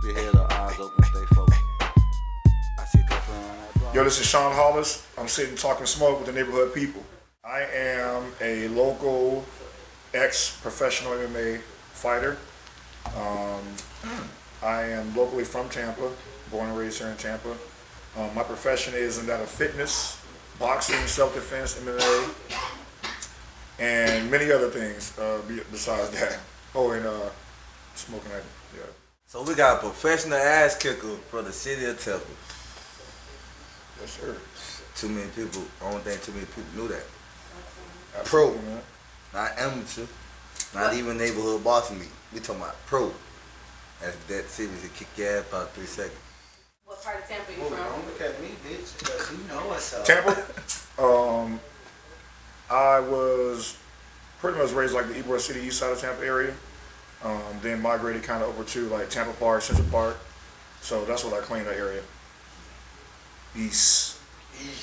Keep your head up, eyes open, stay focused. I see that plan on that block. Yo, this is Sean Hollis. I'm sitting talking smoke with the neighborhood people. I am a local ex-professional MMA fighter. I am locally from Tampa, born and raised here in Tampa. My profession is in that of fitness, boxing, self-defense, MMA, and many other things besides that. Oh, and smoking, yeah. So we got a professional ass kicker for the city of Tampa. Yes, sir. Too many people, I don't think too many people knew that. Absolutely, man. Not amateur, not even neighborhood boxing league. We talking about pro. That city to kick your ass about 3 seconds. What part of Tampa you from? Don't look at me, bitch, because you know what's up. Tampa? I was pretty much raised like the Ybor City, east side of Tampa area. Then migrated kind of over to like Tampa Park, Central Park. So that's what I claim that area. East.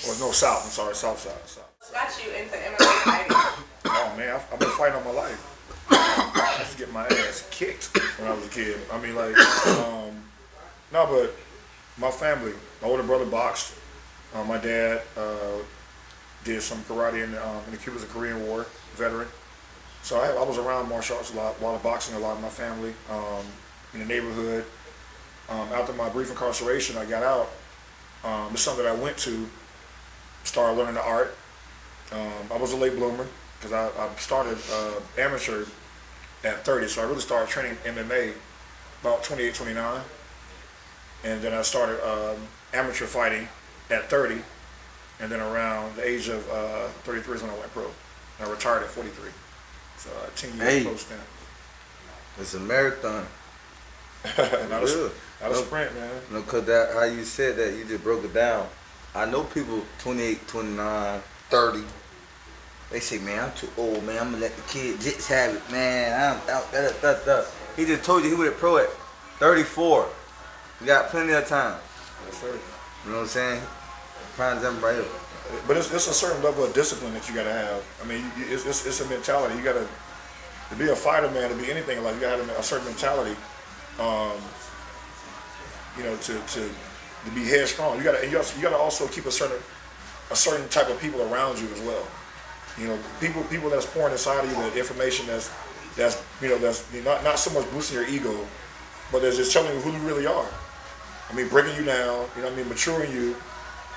Or no, south. I'm sorry, south side. South. What got you into MMA fighting? Oh man, I've been fighting all my life. I used to get my ass kicked when I was a kid. I mean, like, no, but my family, my older brother boxed. My dad did some karate in the Cuban Korean War, veteran. So I was around martial arts a lot of boxing a lot in my family, in the neighborhood. After my brief incarceration, I got out. It's something that I went to, started learning the art. I was a late bloomer because I started amateur at 30, so I really started training MMA about 28, 29. And then I started amateur fighting at 30, and then around the age of 33 is when I went pro. And I retired at 43. So 10 years pro stint. It's a marathon. Not a sprint, man. No, because that, how you said that, you just broke it down. I know people 28, 29, 30. They say, man, I'm too old, man. I'm going to let the kid just have it, man. I'm out. He just told you he went pro at 34. You got plenty of time. Yes, sir. You know what I'm saying? Prime them right here. But it's a certain level of discipline that you got to have. I mean, it's a mentality. You got to be a fighter, man, to be anything in life, you got to have a certain mentality. You know, to be headstrong. You got to also keep a certain type of people around you as well. You know, people that's pouring inside of you the information that's not so much boosting your ego, but that's just telling you who you really are. I mean, breaking you down. You know what I mean, maturing you,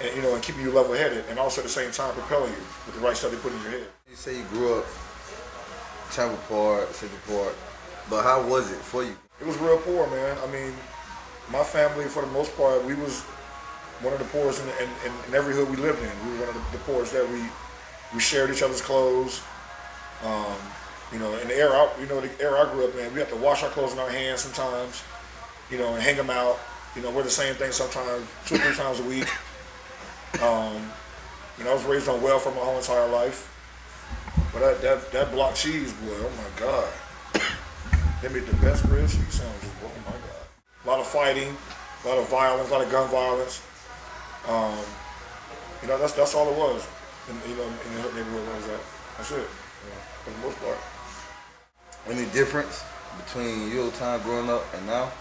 and and keeping you level-headed, and also at the same time propelling you with the right stuff they put in your head. You say you grew up Tampa Park, Central Park, but how was it for you? It was real poor, man. I mean, my family, for the most part, we was one of the poorest in every hood we lived in. We were one of the poorest that we shared each other's clothes. You know, in the era I grew up in, we had to wash our clothes in our hands sometimes, you know, and hang them out. You know, wear the same thing sometimes 2 or 3 times a week. You know, I was raised on welfare my whole entire life. But that block cheese, boy, oh my God. They made the best grilled cheese sandwiches, boy, oh my God. A lot of fighting, a lot of violence, a lot of gun violence. You know, that's all it was. In the neighborhood, what was that? That's it, for the most part. Any difference between your time growing up and now?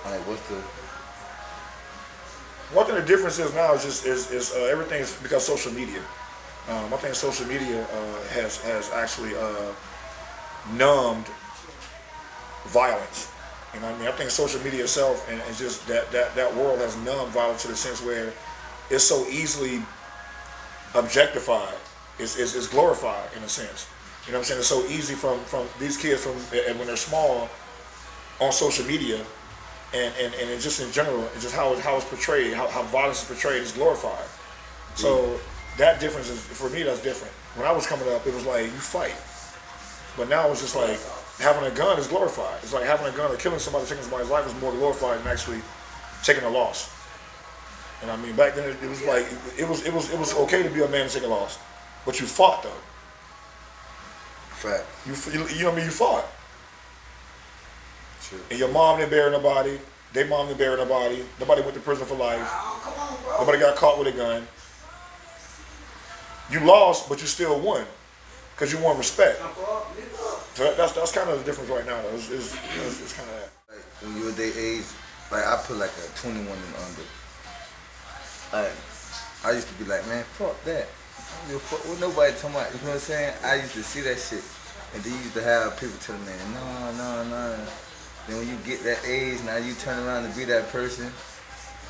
Like, what's the... One thing the difference is now is just everything's because of social media. I think social media has actually numbed violence. You know what I mean? I think social media itself and just that world has numbed violence to the sense where it's so easily objectified. It's glorified in a sense. You know what I'm saying? It's so easy from these kids and when they're small on social media and it's just in general, it's just how it's portrayed, how violence is portrayed is glorified. So that difference is, for me, that's different. When I was coming up, it was like you fight. But now it's just like having a gun is glorified. It's like having a gun or killing somebody, taking somebody's life is more glorified than actually taking a loss. And I mean, back then it was like it was okay to be a man and take a loss, but you fought though. Fact. You know what I mean? You fought. True. And your mom didn't bury nobody. Their mom didn't bury nobody. Nobody went to prison for life. Nobody got caught with a gun. You lost, but you still won, because you won respect. So that's kind of the difference right now. Though. It's kind of that. Like when you were their age, like I put like a 21 and under. Like I used to be like, man, fuck that. I don't give a fuck what nobody talking about. You know what I'm saying? I used to see that shit, and they used to have people telling me, no. Then when you get that age, now you turn around to be that person.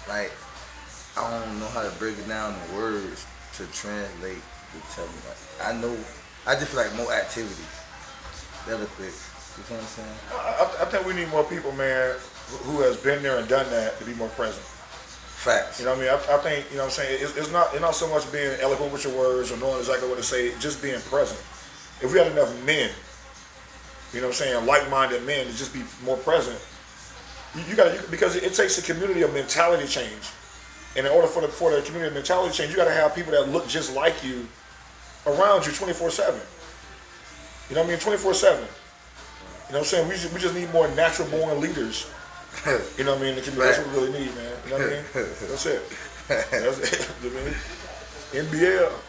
Like I don't know how to break it down in words to translate to tell me. Like I know, I just feel like more activities. That'll fix. You know what I'm saying? I think we need more people, man, who has been there and done that to be more present. Facts. You know what I mean? I think, you know what I'm saying, it's not so much being eloquent with your words or knowing exactly what to say, just being present. If we had enough men, you know what I'm saying, like-minded men to just be more present, you got to, because it takes a community of mentality change. And in order for the community of mentality change, you got to have people that look just like you around you 24/7. You know what I mean? 24/7. You know what I'm saying? We just need more natural born leaders. You know what I mean? That's what we really need, man. You know what I mean? That's it. That's it. You know what I mean?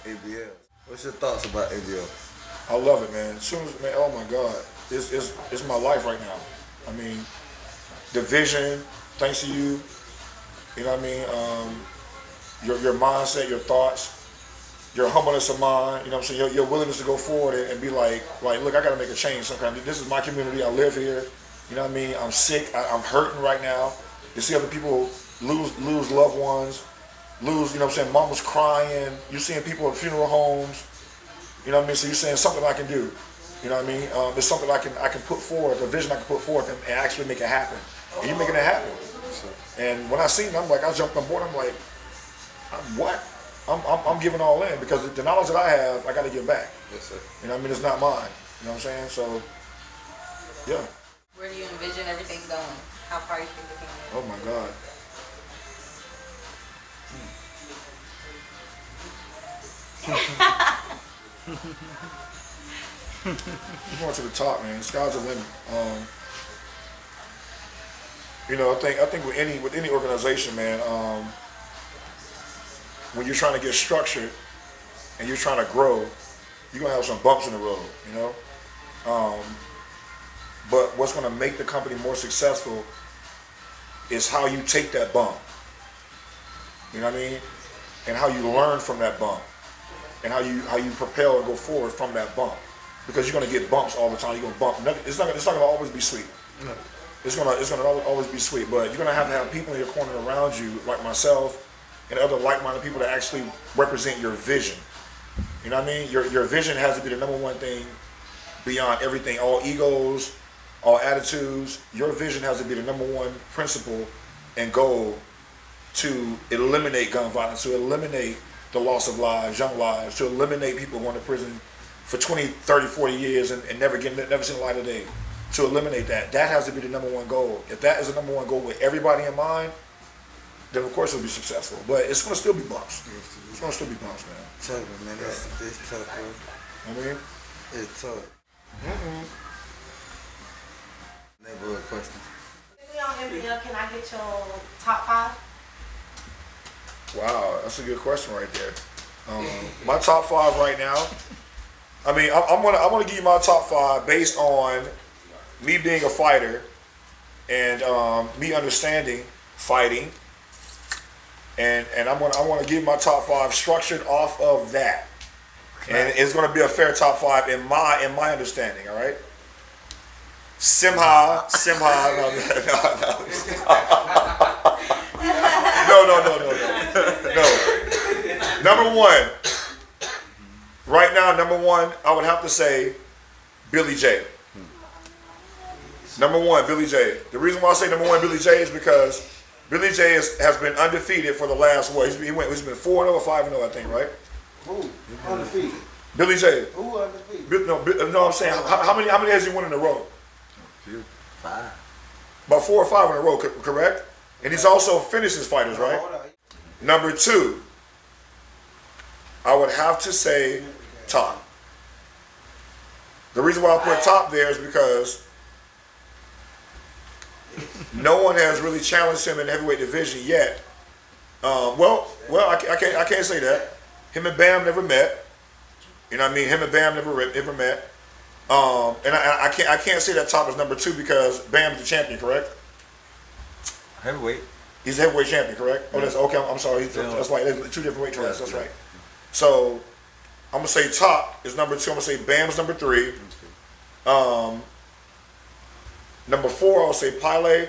ABL. What's your thoughts about ABL? I love it, man. As soon as, man, oh my God, it's my life right now. I mean, the vision, thanks to you. You know what I mean? Your mindset, your thoughts, your humbleness of mind. You know what I'm saying? Your willingness to go forward and be like, look, I got to make a change. Sometimes this is my community. I live here. You know what I mean? I'm sick. I'm hurting right now. You see other people lose loved ones, lose, you know what I'm saying, mama's crying. You're seeing people at funeral homes. You know what I mean? So you're saying something I can do. You know what I mean? It's something I can put forward, a vision I can put forth and actually make it happen. And you're making it happen. And when I seen it, I'm like, I jumped on board. I'm like, what? I'm giving all in because the knowledge that I have, I got to give back. Yes, sir. You know what I mean? It's not mine. You know what I'm saying? So, yeah. Where do you envision everything going? How far you think it can go? Oh my God. We're going to the top, man. Sky's the limit. You know, I think with any organization, man, when you're trying to get structured and you're trying to grow, you're gonna have some bumps in the road, you know. But what's gonna make the company more successful is how you take that bump. You know what I mean? And how you learn from that bump, and how you propel and go forward from that bump. Because you're gonna get bumps all the time. You're gonna bump. It's not gonna always be sweet. No. It's gonna always be sweet. But you're gonna have people in your corner around you, like myself and other like-minded people that actually represent your vision. You know what I mean? Your vision has to be the number one thing beyond everything. All egos, all attitudes. Your vision has to be the number one principle and goal to eliminate gun violence, to eliminate the loss of lives, young lives, to eliminate people going to prison for 20, 30, 40 years and never seen the light of day. To eliminate that. That has to be the number one goal. If that is the number one goal with everybody in mind, then of course it'll be successful. But it's gonna still be bumps. It's gonna still be bumps, man. Tough, man. It's tough, bro. I mean, it's tough. Neighborhood question. Since we on MBL, can I get your top 5? wow, that's a good question right there. My top 5 right now. I mean, I'm gonna give you my top 5 based on me being a fighter and me understanding fighting. And I want to give my top 5 structured off of that, and it's going to be a fair top 5 in my understanding. All right. Simha. No. Number 1. Right now, number 1, I would have to say Billy J. Number 1, Billy J. The reason why I say number 1, Billy J, is because Billy J has been undefeated for the last what? He's been 4-0 or 5-0, I think, right? Who? Undefeated. Billy J. Who undefeated? No, I'm saying how many has he won in a row? 5. About 4 or 5 in a row, correct? And he's also finished his fighters, right? Number 2, I would have to say Top. The reason why I put Top there is because no one has really challenged him in the heavyweight division yet. I can't say that. Him and Bam never met. You know what I mean? Him and Bam never met. And I can't say that Top is number 2 because Bam's the champion, correct? Heavyweight. He's the heavyweight champion, correct? Oh, that's okay. I'm sorry. That's right. There's 2 different weight classes. That's right. So I'm gonna say Top is number 2. I'm gonna say Bam's number 3. Number 4, I'll say Pele.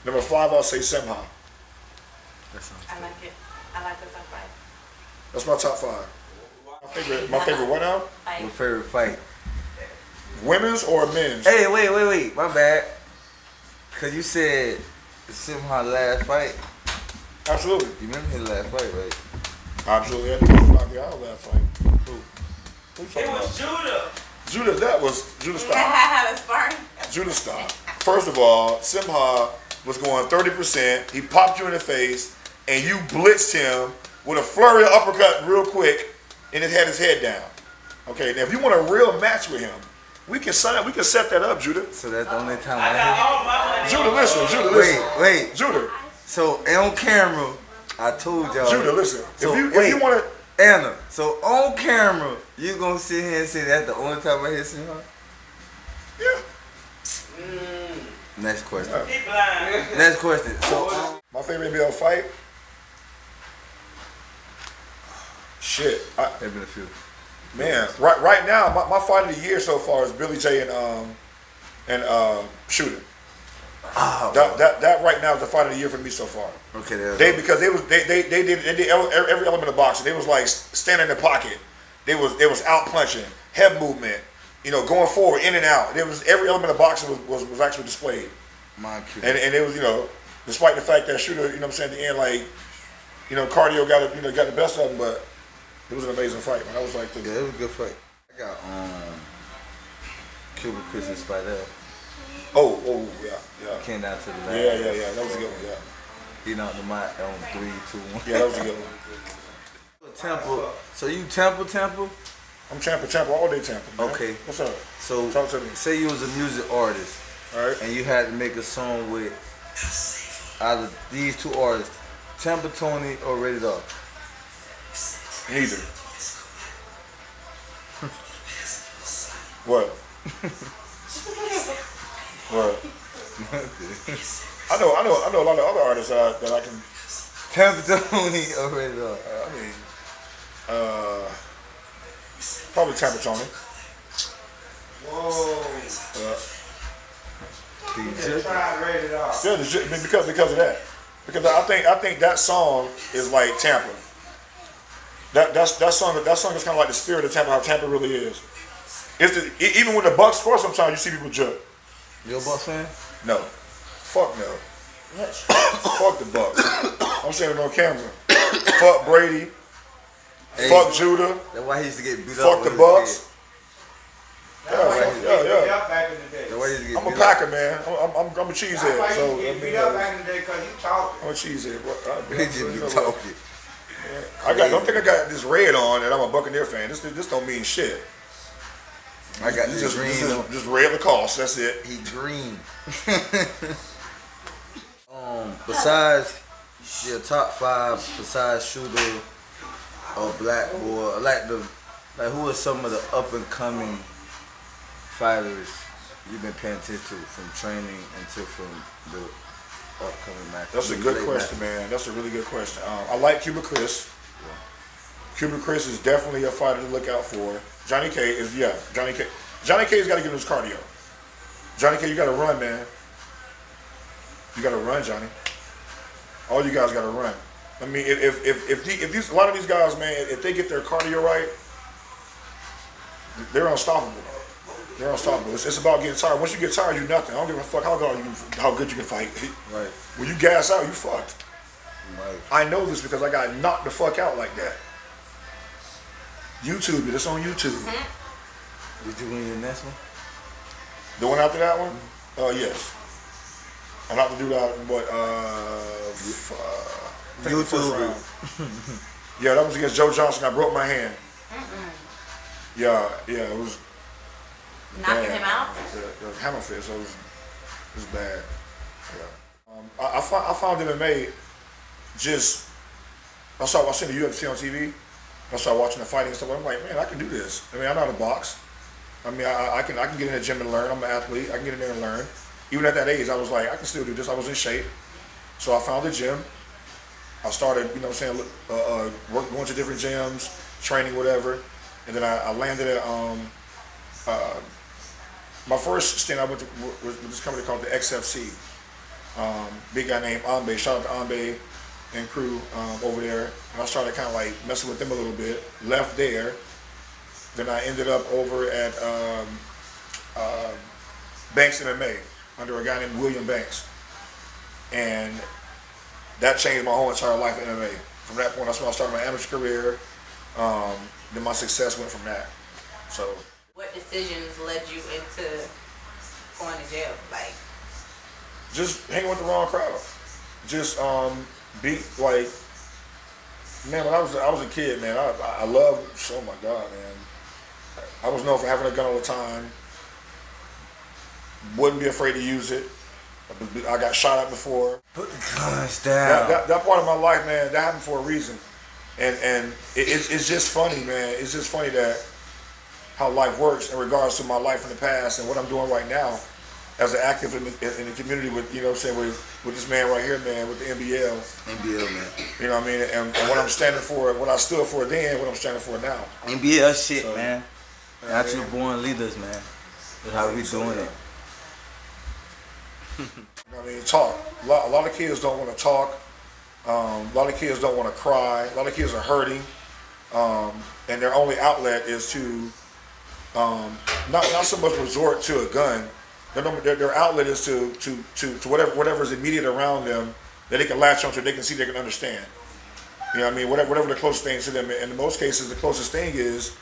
Number 5, I'll say Simha. I like it. I like the top 5. That's my top 5. My favorite what now? Your favorite fight? Women's or men's? Hey, wait. My bad. Cause you said Simha last fight. Absolutely. You remember his last fight, right? Absolutely. I think he knocked me out last fight. Who? It was Judah. That was Judah style. That's sparring. Judah style. First of all, Simha was going 30%. He popped you in the face, and you blitzed him with a flurry of uppercut real quick, and it had his head down. Okay, now if you want a real match with him, we can set that up, Judah. So that's the only time I got all my money. Judah, listen. Wait. Judah. So on camera, I told y'all. Judah, listen. So, if you want to. Anna, so on camera, you gonna sit here and say that's the only time I hit Simha? Yeah. Next question. He blind. Next question. So My favorite NBL fight? Shit. there's been a few. Man, right now, my fight of the year so far is Billy J and Shooter. Oh, That right now is the fight of the year for me so far. okay. They did every element of boxing. They was like standing in the pocket. They was out punching, head movement, going forward, in and out. There was every element of boxing was actually displayed. Mine cute. And it was despite the fact that Shooter, at the end, like, cardio got the best of him, but it was an amazing fight. Man. I was like, Yeah, it was a good fight. I got Cuba Chris and Spider. yeah. Came down to the last. Yeah. That was a good one. Yeah. He knocked him out on 3, 2, 1. Yeah, that was a good one. Temple. So you Temple? I'm Tampa, all day Tampa. Man. Okay. What's up? So Talk to me. say you was a music artist, All right. and you had to make a song with either these 2 artists, Temple Tony or Rated R. Neither. What? What? I know a lot of other artists that I can. Temple Tony or Rated R. Probably Tampa Tony. Whoa. DJ. Try Rated R. Yeah, because of that. Because I think that song is like Tampa. That song is kind of like the spirit of Tampa, how Tampa really is. Even when the Bucks score, sometimes you see people jump. You a Bucks fan? No, fuck no. Fuck the Bucks. I'm saying it on camera. Fuck Brady. Hey, Fuck Judah. That's why he used to get beat Fuck up. the when he was a Bucks. kid. Yeah. Back in the day. That's why he used to get I'm a beat up. Packer, man. I'm a That's cheesehead. why So you get beat up back in the day because you talking. I'm a cheesehead. He just be talking. Don't think I got this red on and I'm a Buccaneer fan. This don't mean shit. I got This this green. on. just red Lacoste. That's it. He green. Besides your top 5, besides Shooter or Black Boy, like who are some of the up and coming fighters you've been paying attention to from training until from the upcoming match? That's a good question, man. That's a really good question. I like Cuba Chris. Cuba Chris is definitely a fighter to look out for. Johnny K is Johnny K. Johnny K's got to get his cardio. Johnny K, you got to run, man. You got to run, Johnny. All you guys got to run. I mean, if these a lot of these guys, man, if they get their cardio right, they're unstoppable. They're unstoppable. It's about getting tired. Once you get tired, you're nothing. I don't give a fuck how good you can fight. Right. When you gas out, you fucked. Right. I know this because I got knocked the fuck out like that. YouTube it. It's on YouTube. Did you win your next one? The one after that one? Yes. I'm about to do that one, but YouTube. Yeah, that was against Joe Johnson. I broke my hand. Yeah, it was Knocking bad. him out? The hammer fist, so it was bad. Yeah. I found MMA just. I seen the UFC on TV. I started watching the fighting and stuff. I'm like, man, I can do this. I mean, I know how to box. I mean, I can get in the gym and learn. I'm an athlete. I can get in there and learn. Even at that age, I was like, I can still do this. I was in shape. So I found a gym. I started, you know what I'm saying, going to different gyms, training, whatever. And then I landed at, my first stint I went to was this company called the XFC. Big guy named Ambe. Shout out to Ambe and crew over there. And I started kind of like messing with them a little bit. Left there. Then I ended up over at Banks MMA under a guy named William Banks. And that changed my whole entire life in MMA. From that point, that's when I started my amateur career. Then my success went from that. So. What decisions led you into going to jail? Like, Just hanging with the wrong crowd. Just be like, man. When I was a kid, man, I loved. Oh my God, man. I was known for having a gun all the time. Wouldn't be afraid to use it. I got shot at before. Put the guns down. That part of my life, man, that happened for a reason. And it's just funny, man. It's just funny that how life works in regards to my life in the past and what I'm doing right now as an active in the community with, you know what I'm saying, with this man right here, man, with the NBL. NBL, man. You know what I mean? And what I'm standing for, what I stood for then, what I'm standing for now. NBL shit, So, man. Natural born leaders, man. That's how we doing it. You know what I mean? Talk. A lot of kids don't want to talk. A lot of kids don't want to cry. A lot of kids are hurting. And their only outlet is to not so much resort to a gun. Their outlet is to whatever is immediate around them that they can latch onto, they can see, they can understand. You know what I mean? Whatever the closest thing to them. And in most cases, the closest thing is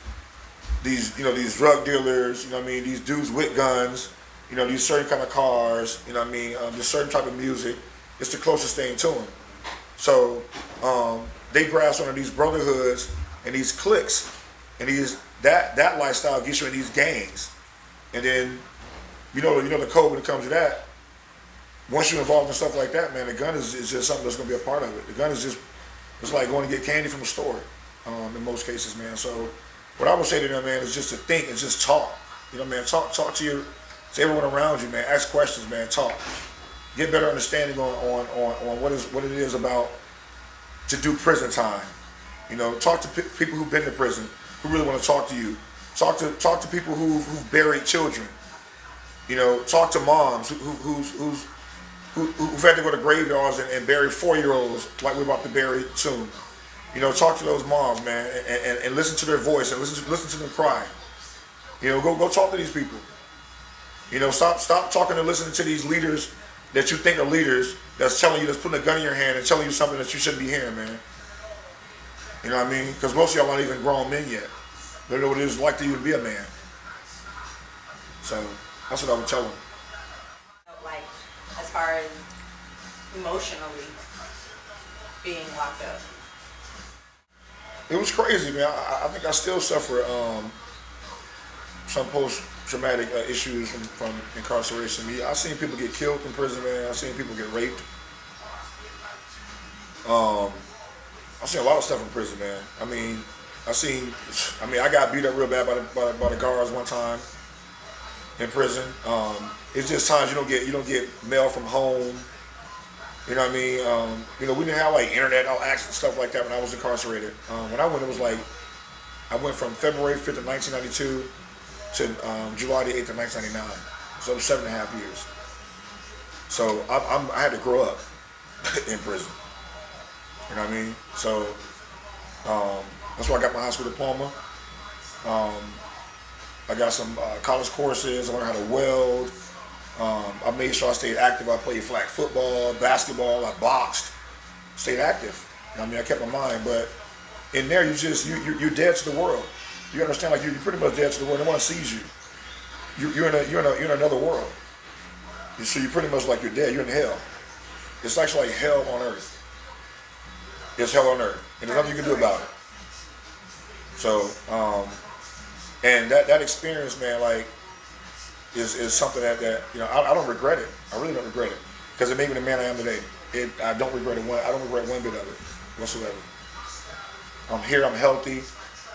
these drug dealers. You know what I mean? These dudes with guns. You know, these certain kind of cars. You know what I mean? This certain type of music. It's the closest thing to them. So they grasp onto these brotherhoods and these cliques, and that lifestyle gets you in these gangs. And then you know the code when it comes to that. Once you're involved in stuff like that, man, the gun is just something that's going to be a part of it. The gun is just, it's like going to get candy from a store in most cases, man. So what I would say to them, man, is just to think and just talk. You know, man, talk to everyone around you, man. Ask questions, man. Talk. Get better understanding on what it is about to do prison time. You know, talk to people who've been to prison, who really want to talk to you. Talk to people who've buried children. You know, talk to moms who've had to go to graveyards and bury 4-year-olds like we're about to bury soon. You know, talk to those moms, man, and listen to their voice and listen to them cry. You know, go talk to these people. You know, stop talking and listening to these leaders that you think are leaders that's putting a gun in your hand and telling you something that you shouldn't be hearing, man. You know what I mean? Because most of y'all aren't even grown men yet. They don't know what it is like to even be a man. So that's what I would tell them. like, as far as emotionally being locked up? It was crazy, man. I think I still suffer some post-traumatic issues from incarceration. I've seen people get killed in prison, man. I've seen people get raped. I've seen a lot of stuff in prison, man. I mean, I got beat up real bad by the guards one time in prison. It's just times you don't get mail from home. You know what I mean? You know, we didn't have like internet, all access and stuff like that when I was incarcerated. When I went, it was like, I went from February 5th of 1992 to July the 8th of 1999. So it was 7.5 years. So I had to grow up in prison. You know what I mean? So that's why I got my high school diploma. I got some college courses. I learned how to weld. I made sure I stayed active. I played flag football, basketball. I boxed. Stayed active. You know what I mean? I kept my mind. But in there, you're dead to the world. You understand? Like you're pretty much dead to the world. No one sees you. You're in another world. So you're pretty much like you're dead. You're in hell. It's actually like hell on earth. It's hell on earth, and there's nothing you can do about it. So, and that experience, man, like, is something that you know I don't regret it. I really don't regret it because it made me the man I am today. I don't regret it. I don't regret one bit of it whatsoever. I'm here. I'm healthy.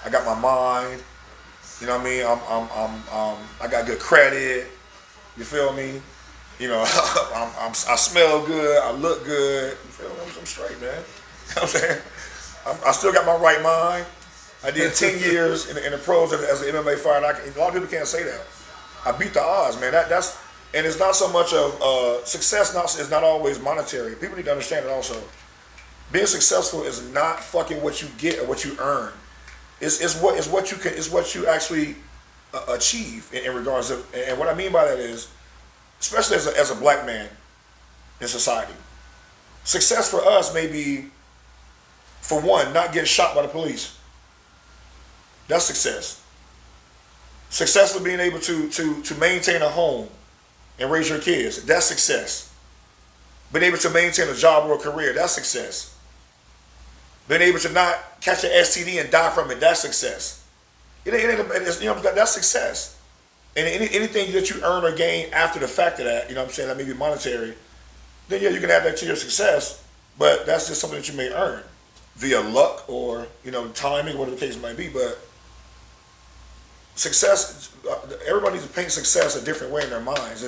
I got my mind. You know what I mean? I got good credit. You feel me? You know, I smell good. I look good. You feel me? I'm straight, man. You know what I'm saying? I still got my right mind. I did 10 years in the pros as an MMA fighter. A lot of people can't say that. I beat the odds, man. That's and it's not so much of success. Is not always monetary. People need to understand it also. Being successful is not fucking what you get or what you earn. It's what you actually achieve in regards to. And what I mean by that is, especially as a black man in society, success for us may be, for one, not getting shot by the police. That's success. Successfully being able to maintain a home and raise your kids, that's success. Being able to maintain a job or a career, that's success. Being able to not catch an STD and die from it, that's success. That's success. And anything that you earn or gain after the fact of that, you know what I'm saying, that may be monetary, then yeah, you can add that to your success, but that's just something that you may earn via luck or, timing, whatever the case might be. But success, everybody needs to paint success a different way in their minds.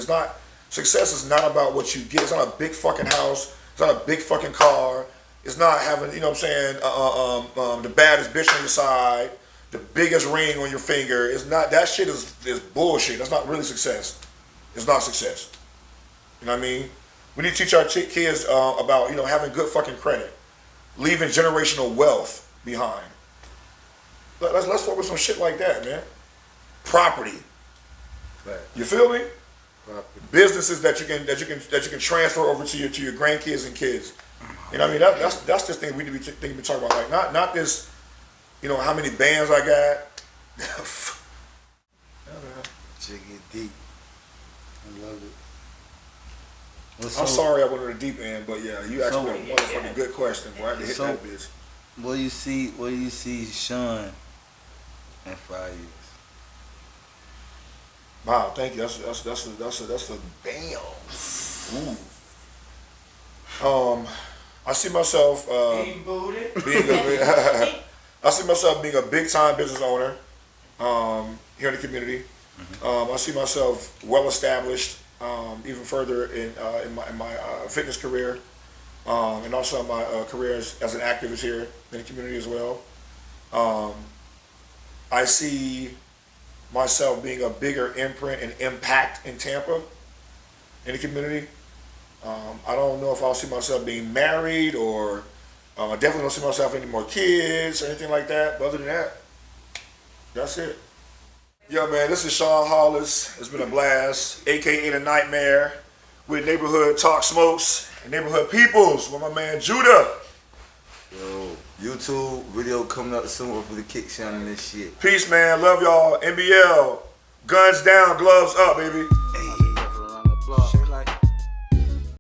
Success is not about what you get. It's not a big fucking house. It's not a big fucking car. It's not having, the baddest bitch on your side, the biggest ring on your finger. It's not, that shit is bullshit. That's not really success. It's not success. You know what I mean? We need to teach our kids about, having good fucking credit, leaving generational wealth behind. Let's focus on shit like that, man. Property. Right. You feel me? Property. Businesses that you can transfer over to your grandkids and kids. You know what I mean? That's this thing we need to be talking about. Like not this, how many bands I got. Shit get deep. I love it. I'm sorry I went to the deep end, but yeah, you asked me a motherfucking good question, boy. I had to hit that bitch. Where you see Sean in 5 years? Wow, thank you. That's a damn. Ooh. I see myself being a big time business owner here in the community. I see myself well established, even further in my fitness career, and also my career as an activist here in the community as well. I see myself being a bigger imprint and impact in Tampa in the community. I don't know if I'll see myself being married or I definitely don't see myself any more kids or anything like that. But other than that, that's it. Yo, man, this is Sean Hollis. It's been a blast, aka The Nightmare, with Neighborhood Talk Smokes and Neighborhood Peoples with my man Judah. Yo, YouTube video coming up soon for the kick sound and this shit. Peace, man. Love y'all. NBL. Guns down, gloves up, baby.